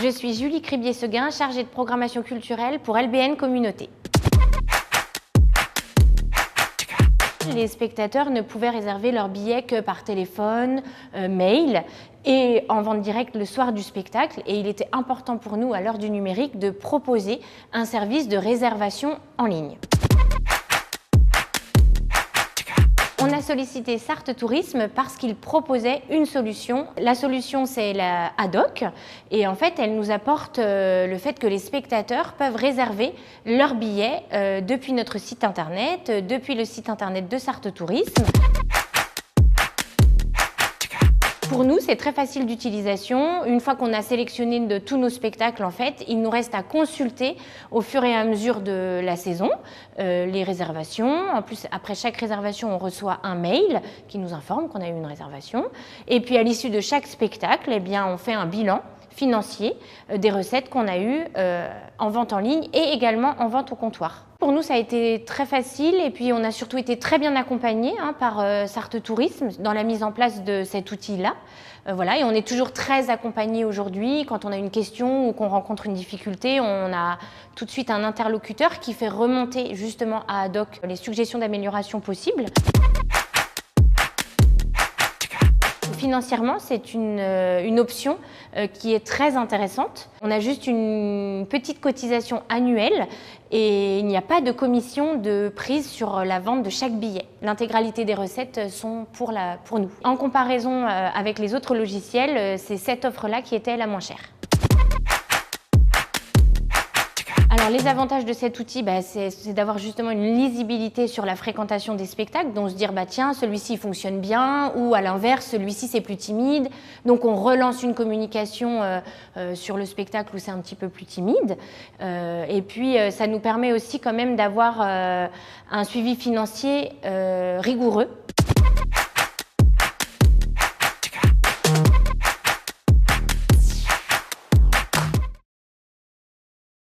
Je suis Julie Cribier-Seguin, chargée de programmation culturelle pour LBN Communauté. Les spectateurs ne pouvaient réserver leurs billets que par téléphone, mail et en vente directe le soir du spectacle. Et il était important pour nous, à l'heure du numérique, de proposer un service de réservation en ligne. On a sollicité Sarthe Tourisme parce qu'il proposait une solution. La solution, c'est la Ad-Hoc. Et en fait, elle nous apporte le fait que les spectateurs peuvent réserver leurs billets depuis notre site internet, depuis le site internet de Sarthe Tourisme. Pour nous, c'est très facile d'utilisation. Une fois qu'on a sélectionné de tous nos spectacles, en fait, il nous reste à consulter au fur et à mesure de la saison les réservations. En plus, après chaque réservation, on reçoit un mail qui nous informe qu'on a eu une réservation. Et puis, à l'issue de chaque spectacle, eh bien, on fait un bilan financier des recettes qu'on a eues en vente en ligne et également en vente au comptoir. Pour nous, ça a été très facile et puis on a surtout été très bien accompagnés par Sarthe Tourisme dans la mise en place de cet outil-là. Voilà, et on est toujours très accompagnés aujourd'hui. Quand on a une question ou qu'on rencontre une difficulté, on a tout de suite un interlocuteur qui fait remonter justement à Ad-Hoc les suggestions d'amélioration possibles. Financièrement, c'est une option qui est très intéressante. On a juste une petite cotisation annuelle et il n'y a pas de commission de prise sur la vente de chaque billet. L'intégralité des recettes sont pour nous. En comparaison avec les autres logiciels, c'est cette offre-là qui était la moins chère. Alors les avantages de cet outil, c'est d'avoir justement une lisibilité sur la fréquentation des spectacles, donc se dire tiens, celui-ci fonctionne bien, ou à l'inverse, celui-ci c'est plus timide, donc on relance une communication sur le spectacle où c'est un petit peu plus timide. Et puis ça nous permet aussi quand même d'avoir un suivi financier rigoureux.